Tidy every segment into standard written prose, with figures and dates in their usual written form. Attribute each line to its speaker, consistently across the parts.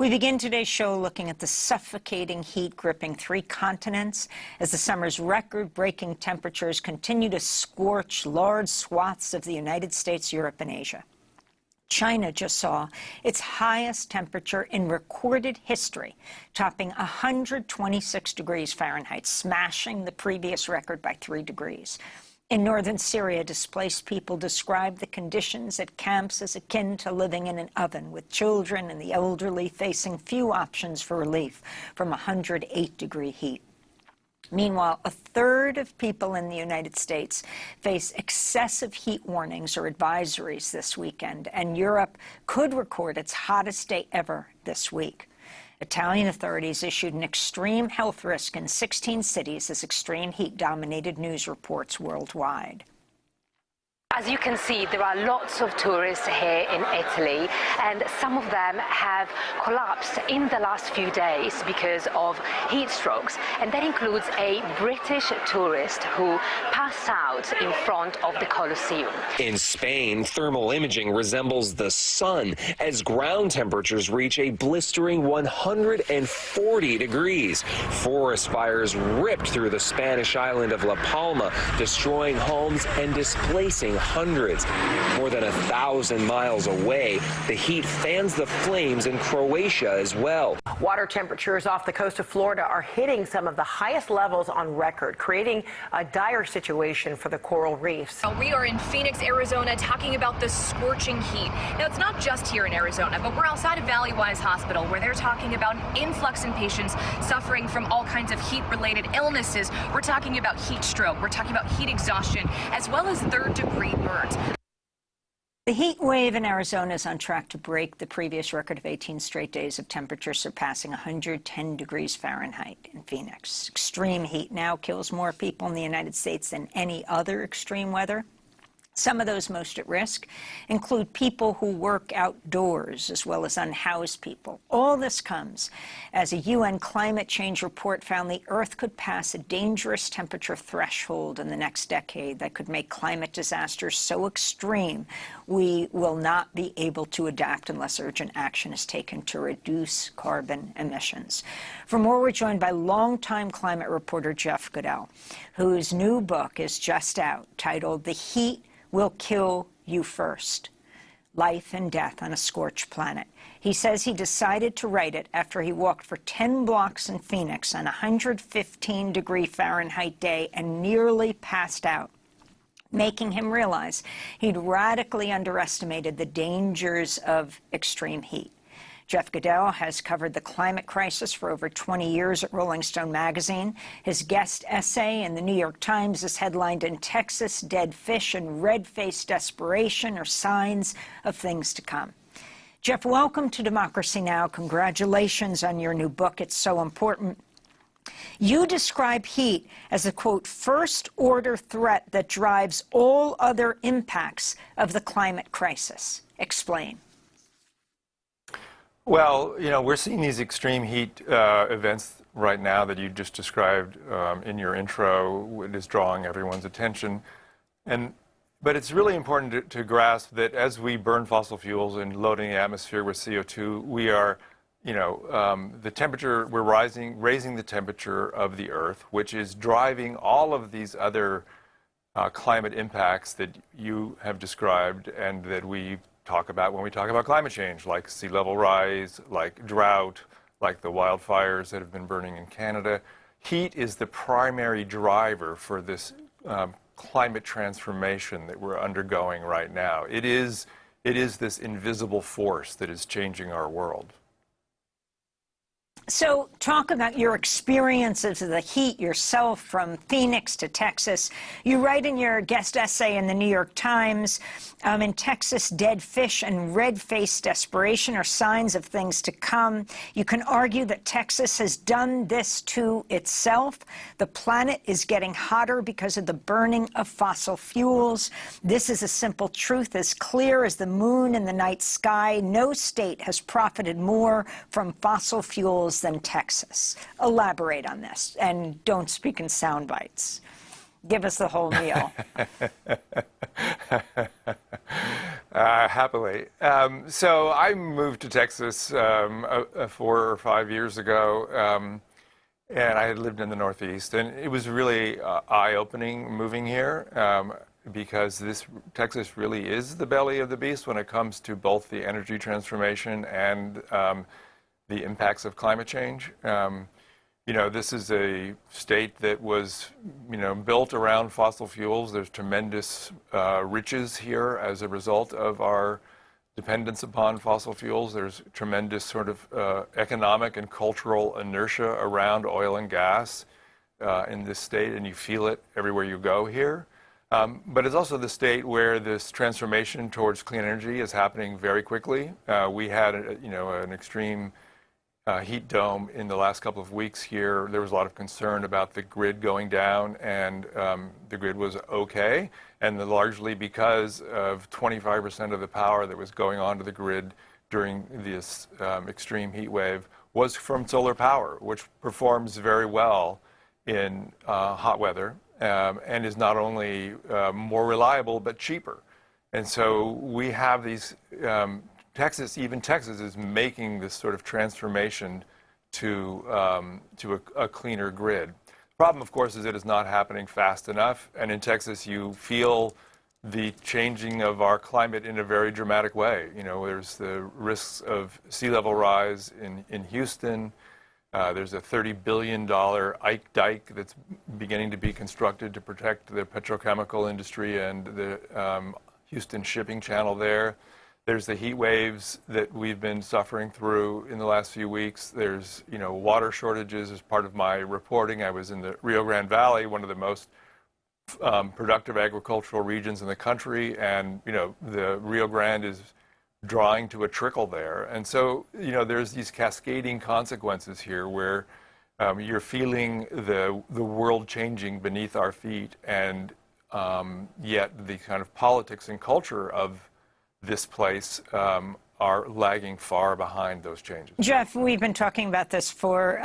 Speaker 1: We begin today's show looking at the suffocating heat gripping 3 continents as the summer's record-breaking temperatures continue to scorch large swaths of the United States, Europe, and Asia. China just saw its highest temperature in recorded history, topping 126 degrees Fahrenheit, smashing the previous record by 3 degrees. In northern Syria, displaced people described the conditions at camps as akin to living in an oven, with children and the elderly facing few options for relief from 108-degree heat. Meanwhile, a third of people in the United States face excessive heat warnings or advisories this weekend, and Europe could record its hottest day ever this week. Italian authorities issued an extreme health risk in 16 cities as extreme heat dominated news reports worldwide.
Speaker 2: As you can see, there are lots of tourists here in Italy, and some of them have collapsed in the last few days because of heat strokes. And that includes a British tourist who passed out in front of the Colosseum.
Speaker 3: In Spain, thermal imaging resembles the sun as ground temperatures reach a blistering 140 degrees. Forest fires ripped through the Spanish island of La Palma, destroying homes and displacing hundreds. More than 1,000 miles away, the heat fans the flames in Croatia as well.
Speaker 4: Water temperatures off the coast of Florida are hitting some of the highest levels on record, creating a dire situation for the coral reefs.
Speaker 5: We are in Phoenix, Arizona, talking about the scorching heat. Now, it's not just here in Arizona, but we're outside of Valleywise Hospital, where they're talking about an influx in patients suffering from all kinds of heat-related illnesses. We're talking about heat stroke, we're talking about heat exhaustion, as well as third-degree burns.
Speaker 1: The heat wave in Arizona is on track to break the previous record of 18 straight days of temperature surpassing 110 degrees Fahrenheit in Phoenix. Extreme heat now kills more people in the United States than any other extreme weather. Some of those most at risk include people who work outdoors, as well as unhoused people. All this comes as a UN climate change report found the Earth could pass a dangerous temperature threshold in the next decade that could make climate disasters so extreme we will not be able to adapt unless urgent action is taken to reduce carbon emissions. For more, we're joined by longtime climate reporter Jeff Goodell, whose new book is just out, titled The Heat Will Kill You First: Life and Death on a Scorched Planet. He says he decided to write it after he walked for 10 blocks in Phoenix on a 115-degree Fahrenheit day and nearly passed out, making him realize he'd radically underestimated the dangers of extreme heat. Jeff Goodell has covered the climate crisis for over 20 years at Rolling Stone magazine. His guest essay in the New York Times is headlined, "In Texas, Dead Fish and Red-Faced Desperation Are Signs of Things to Come." Jeff, welcome to Democracy Now! Congratulations on your new book. It's so important. You describe heat as a, quote, first-order threat that drives all other impacts of the climate crisis. Explain.
Speaker 6: Well, you know, we're seeing these extreme heat events right now that you just described in your intro. It is drawing everyone's attention. But it's really important to grasp that as we burn fossil fuels and loading the atmosphere with CO2, we are, the temperature, we're raising the temperature of the Earth, which is driving all of these other climate impacts that you have described and that we talk about when we talk about climate change, like sea level rise, like drought, like the wildfires that have been burning in Canada. Heat is the primary driver for this climate transformation that we're undergoing right now. It is this invisible force that is changing our world.
Speaker 1: So talk about your experiences of the heat yourself from Phoenix to Texas. You write in your guest essay in the New York Times, in Texas, dead fish and red-faced desperation are signs of things to come. You can argue that Texas has done this to itself. The planet is getting hotter because of the burning of fossil fuels. This is a simple truth, as clear as the moon in the night sky. No state has profited more from fossil fuels than Texas. Elaborate on this, and don't speak in sound bites. Give us the whole meal.
Speaker 6: Happily. So I moved to Texas 4 or 5 years ago, and I had lived in the Northeast, and it was really eye-opening moving here because Texas really is the belly of the beast when it comes to both the energy transformation and the impacts of climate change. This is a state that was, built around fossil fuels. There's tremendous riches here as a result of our dependence upon fossil fuels. There's tremendous sort of economic and cultural inertia around oil and gas in this state, and you feel it everywhere you go here. But it's also the state where this transformation towards clean energy is happening very quickly. We had, an extreme heat dome in the last couple of weeks here. There was a lot of concern about the grid going down, and the grid was okay, and largely because of 25% of the power that was going onto the grid during this extreme heat wave was from solar power, which performs very well in hot weather and is not only more reliable but cheaper. And so we have these Texas is making this sort of transformation to a cleaner grid. The problem, of course, is it is not happening fast enough. And in Texas, you feel the changing of our climate in a very dramatic way. There's the risks of sea level rise in Houston. There's a $30 billion Ike Dike that's beginning to be constructed to protect the petrochemical industry and the Houston shipping channel there. There's the heat waves that we've been suffering through in the last few weeks. There's, water shortages. As part of my reporting, I was in the Rio Grande Valley, one of the most productive agricultural regions in the country, and, the Rio Grande is drawing to a trickle there. And so, there's these cascading consequences here where you're feeling the world changing beneath our feet, and yet the kind of politics and culture of this place are lagging far behind those changes.
Speaker 1: Jeff, we've been talking about this for,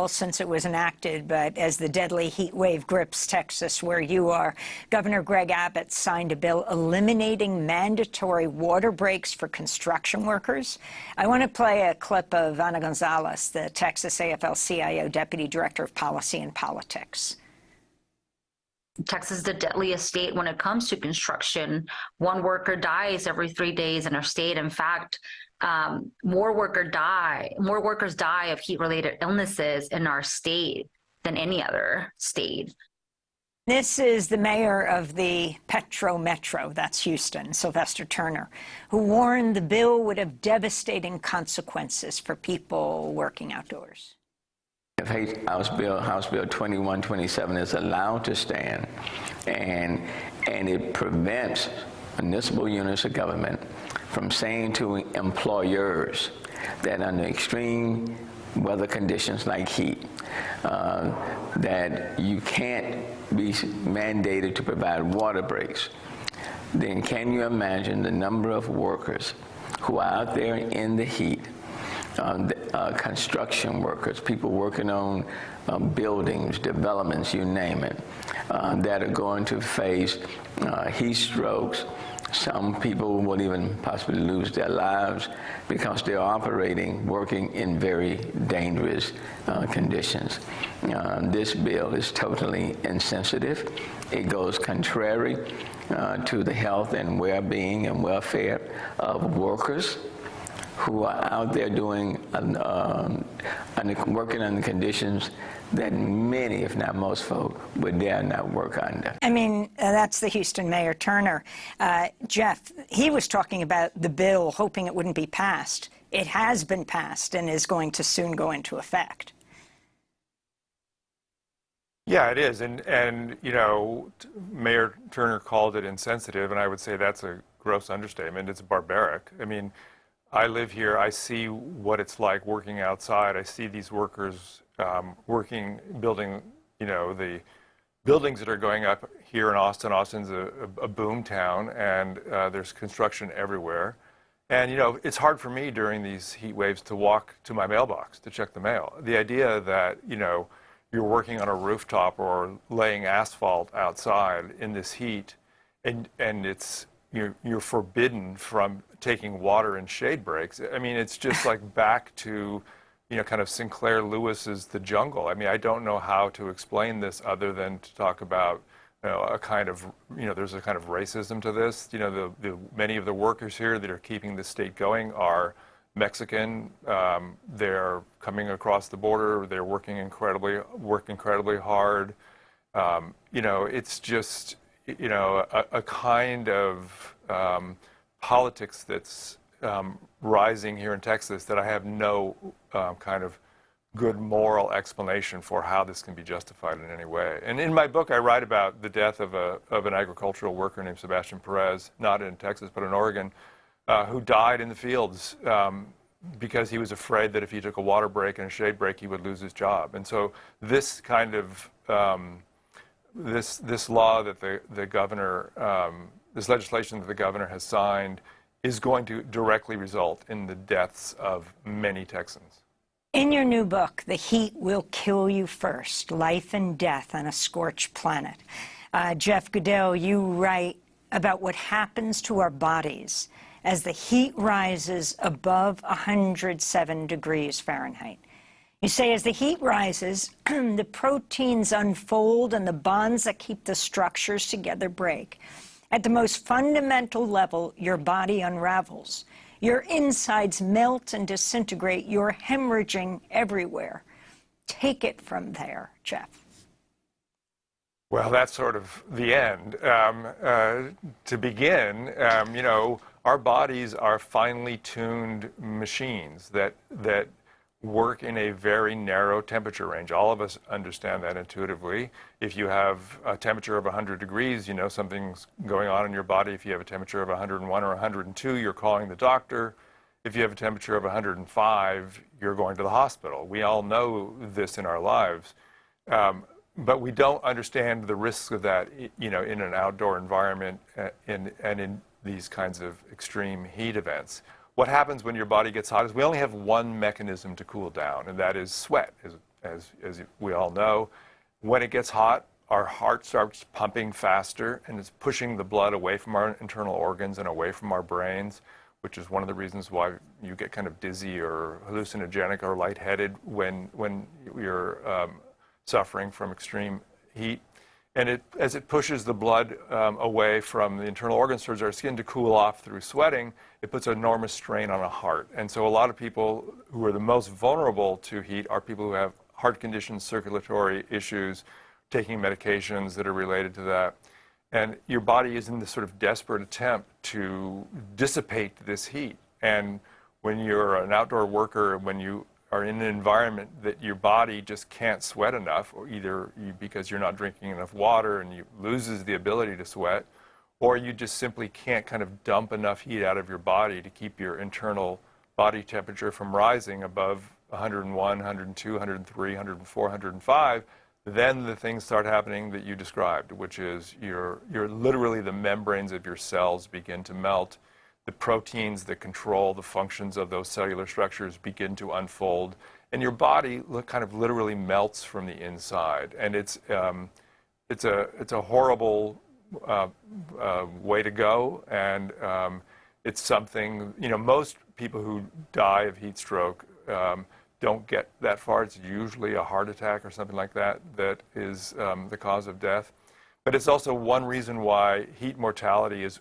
Speaker 1: since it was enacted, but as the deadly heat wave grips Texas, where you are, Governor Greg Abbott signed a bill eliminating mandatory water breaks for construction workers. I want to play a clip of Ana Gonzalez, the Texas AFL-CIO Deputy Director of Policy and Politics.
Speaker 7: Texas is the deadliest state when it comes to construction. One worker dies every 3 days in our state. In fact, more workers die of heat-related illnesses in our state than any other state.
Speaker 1: This is the mayor of the Petro Metro, that's Houston, Sylvester Turner, who warned the bill would have devastating consequences for people working outdoors.
Speaker 8: If House Bill 2127 is allowed to stand, and it prevents municipal units of government from saying to employers that under extreme weather conditions like heat, that you can't be mandated to provide water breaks, then can you imagine the number of workers who are out there in the heat, construction workers, people working on buildings, developments, you name it, that are going to face heat strokes. Some people will even possibly lose their lives because they're working in very dangerous conditions. This bill is totally insensitive. It goes contrary to the health and well-being and welfare of workers who are out there doing, working under conditions that many, if not most folk, would dare not work under.
Speaker 1: I mean, that's the Houston Mayor Turner. Jeff, he was talking about the bill, hoping it wouldn't be passed. It has been passed and is going to soon go into effect.
Speaker 6: Yeah, it is. And Mayor Turner called it insensitive, and I would say that's a gross understatement. It's barbaric. I mean, I live here. I see what it's like working outside. I see these workers building, the buildings that are going up here in Austin. Austin's a boom town, and there's construction everywhere. And, it's hard for me during these heat waves to walk to my mailbox to check the mail. The idea that, you're working on a rooftop or laying asphalt outside in this heat, and it's you're forbidden from taking water in shade breaks. I mean, it's just like back to, kind of Sinclair Lewis's The Jungle. I mean, I don't know how to explain this other than to talk about, a kind of, there's a kind of racism to this. The many of the workers here that are keeping the state going are Mexican. They're coming across the border. They're work incredibly hard. It's just, a kind of politics that's rising here in Texas that I have no kind of good moral explanation for how this can be justified in any way. And in my book, I write about the death of an agricultural worker named Sebastian Perez, not in Texas, but in Oregon, who died in the fields because he was afraid that if he took a water break and a shade break, he would lose his job. And so this kind of this law that the governor, this legislation that the governor has signed, is going to directly result in the deaths of many Texans.
Speaker 1: In your new book, The Heat Will Kill You First, Life and Death on a Scorched Planet, Jeff Goodell, you write about what happens to our bodies as the heat rises above 107 degrees Fahrenheit. You say as the heat rises, the proteins unfold and the bonds that keep the structures together break. At the most fundamental level, your body unravels. Your insides melt and disintegrate. You're hemorrhaging everywhere. Take it from there, Jeff.
Speaker 6: Well, that's sort of the end. To begin, our bodies are finely tuned machines that work in a very narrow temperature range. All of us understand that intuitively. If you have a temperature of 100 degrees, something's going on in your body. If you have a temperature of 101 or 102, you're calling the doctor. If you have a temperature of 105, you're going to the hospital. We all know this in our lives. But we don't understand the risks of that, in an outdoor environment and in these kinds of extreme heat events. What happens when your body gets hot is we only have one mechanism to cool down, and that is sweat, as we all know. When it gets hot, our heart starts pumping faster, and it's pushing the blood away from our internal organs and away from our brains, which is one of the reasons why you get kind of dizzy or hallucinogenic or lightheaded when you're suffering from extreme heat. And as it pushes the blood away from the internal organs towards our skin to cool off through sweating, it puts enormous strain on a heart. And so a lot of people who are the most vulnerable to heat are people who have heart conditions, circulatory issues, taking medications that are related to that. And your body is in this sort of desperate attempt to dissipate this heat. And when you're an outdoor worker, when you are in an environment that your body just can't sweat enough, or either because you're not drinking enough water and you loses the ability to sweat, or you just simply can't kind of dump enough heat out of your body to keep your internal body temperature from rising above 101, 102, 103, 104, 105, then the things start happening that you described, which is you're literally the membranes of your cells begin to melt. The proteins that control the functions of those cellular structures begin to unfold, and your body kind of literally melts from the inside. And it's a horrible way to go, and it's something, most people who die of heat stroke don't get that far. It's usually a heart attack or something like that that is the cause of death. But it's also one reason why heat mortality is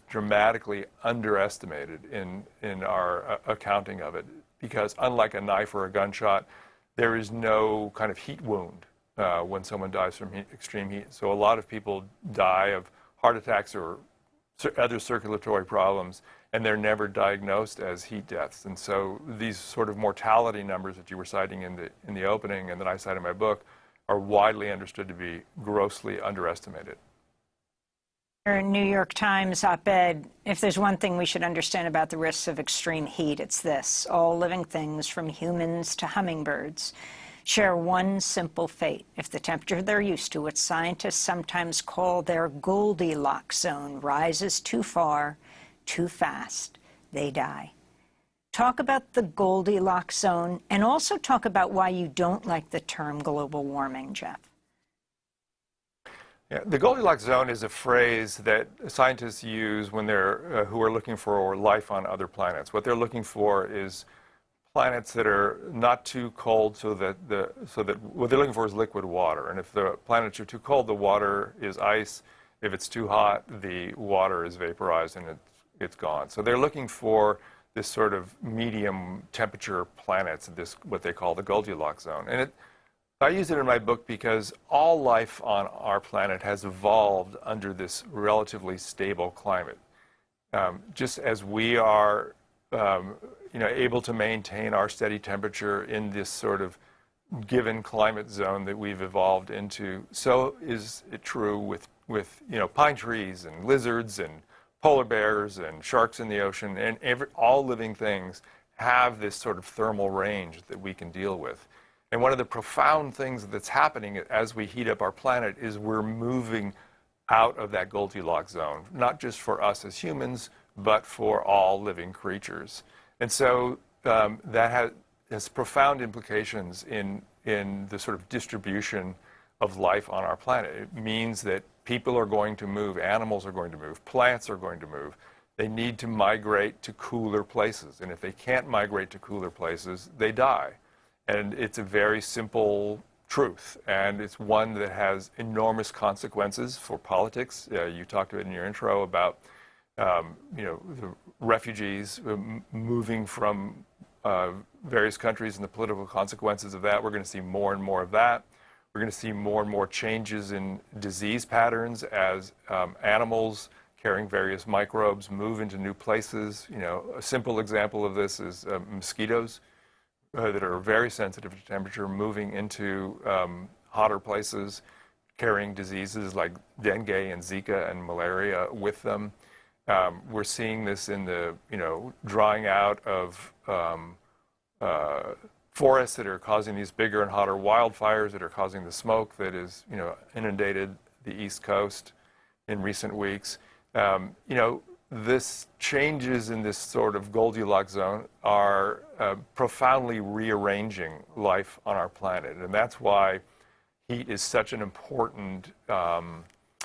Speaker 6: dramatically underestimated in our accounting of it, because unlike a knife or a gunshot, there is no kind of heat wound when someone dies from extreme heat. So a lot of people die of heart attacks or other circulatory problems, and they're never diagnosed as heat deaths. And so these sort of mortality numbers that you were citing in the opening and that I cite in my book are widely understood to be grossly underestimated.
Speaker 1: New York Times op-ed, if there's one thing we should understand about the risks of extreme heat, it's this. All living things, from humans to hummingbirds, share one simple fate. If the temperature they're used to, what scientists sometimes call their Goldilocks zone, rises too far, too fast, they die. Talk about the Goldilocks zone, and also talk about why you don't like the term global warming, Jeff.
Speaker 6: Yeah, the Goldilocks zone is a phrase that scientists use when they're who are looking for life on other planets. What they're looking for is planets that are not too cold, so that what they're looking for is liquid water. And if the planets are too cold, the water is ice. If it's too hot, the water is vaporized and it's gone. So they're looking for this sort of medium temperature planets, this what they call the Goldilocks zone. And I use it in my book because all life on our planet has evolved under this relatively stable climate. Just as we are able to maintain our steady temperature in this sort of given climate zone that we've evolved into, so is it true with pine trees and lizards and polar bears and sharks in the ocean, and all living things have this sort of thermal range that we can deal with. And one of the profound things that's happening as we heat up our planet is we're moving out of that Goldilocks zone, not just for us as humans, but for all living creatures. And so that has profound implications in the sort of distribution of life on our planet. It means that people are going to move, animals are going to move, plants are going to move. They need to migrate to cooler places. And if they can't migrate to cooler places, they die. And it's a very simple truth, and it's one that has enormous consequences for politics. You talked about in your intro about the refugees moving from various countries and the political consequences of that. We're going to see more and more of that. We're going to see more and more changes in disease patterns as animals carrying various microbes move into new places. A simple example of this is mosquitoes. That are very sensitive to temperature, moving into hotter places, carrying diseases like dengue and Zika and malaria with them. We're seeing this in the drying out of forests that are causing these bigger and hotter wildfires that are causing the smoke that is inundated the East Coast in recent weeks. This changes in this sort of Goldilocks zone are profoundly rearranging life on our planet. And that's why heat is such an important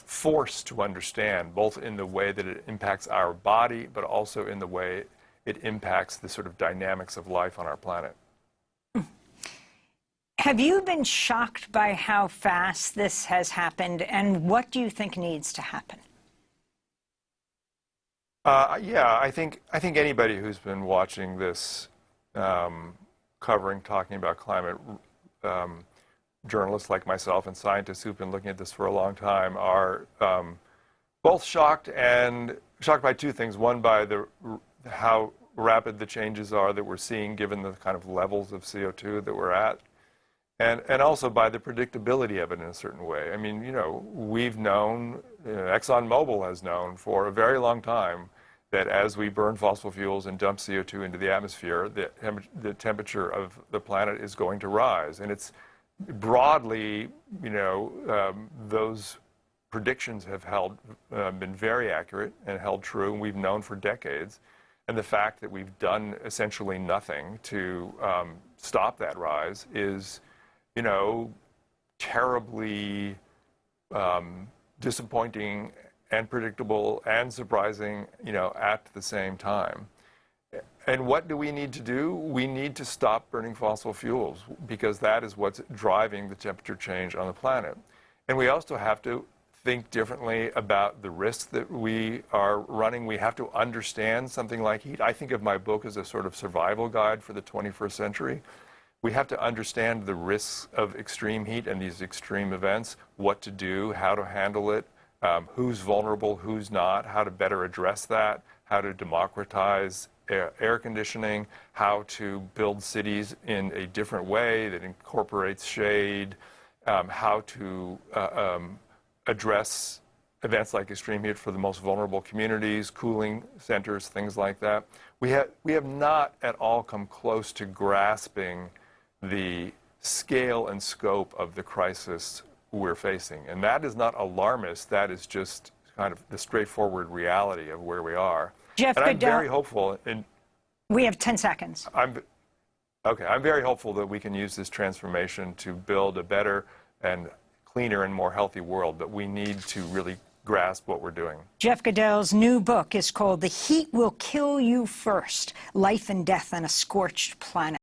Speaker 6: force to understand, both in the way that it impacts our body, but also in the way it impacts the sort of dynamics of life on our planet.
Speaker 1: Have you been shocked by how fast this has happened, and what do you think needs to happen?
Speaker 6: Yeah, I think anybody who's been watching this covering, talking about climate, journalists like myself and scientists who've been looking at this for a long time are both shocked by two things. One, by how rapid the changes are that we're seeing given the kind of levels of CO2 that we're at, and also by the predictability of it in a certain way. I mean, we've known, ExxonMobil has known for a very long time that as we burn fossil fuels and dump CO2 into the atmosphere, the temperature of the planet is going to rise. And it's broadly, those predictions have been very accurate and held true, and we've known for decades. And the fact that we've done essentially nothing to stop that rise is, terribly disappointing and predictable and surprising, at the same time. And what do we need to do? We need to stop burning fossil fuels because that is what's driving the temperature change on the planet. And we also have to think differently about the risks that we are running. We have to understand something like heat. I think of my book as a sort of survival guide for the 21st century. We have to understand the risks of extreme heat and these extreme events, what to do, how to handle it, who's vulnerable, who's not, how to better address that, how to democratize air conditioning, how to build cities in a different way that incorporates shade, how to address events like extreme heat for the most vulnerable communities, cooling centers, things like that. We have not at all come close to grasping the scale and scope of the crisis we're facing. And that is not alarmist, that is just kind of the straightforward reality of where we are.
Speaker 1: Jeff
Speaker 6: and I'm
Speaker 1: Goodell,
Speaker 6: very hopeful.
Speaker 1: We have 10 seconds.
Speaker 6: I'm very hopeful that we can use this transformation to build a better and cleaner and more healthy world, but we need to really grasp what we're doing.
Speaker 1: Jeff Goodell's new book is called The Heat Will Kill You First: Life and Death on a Scorched Planet.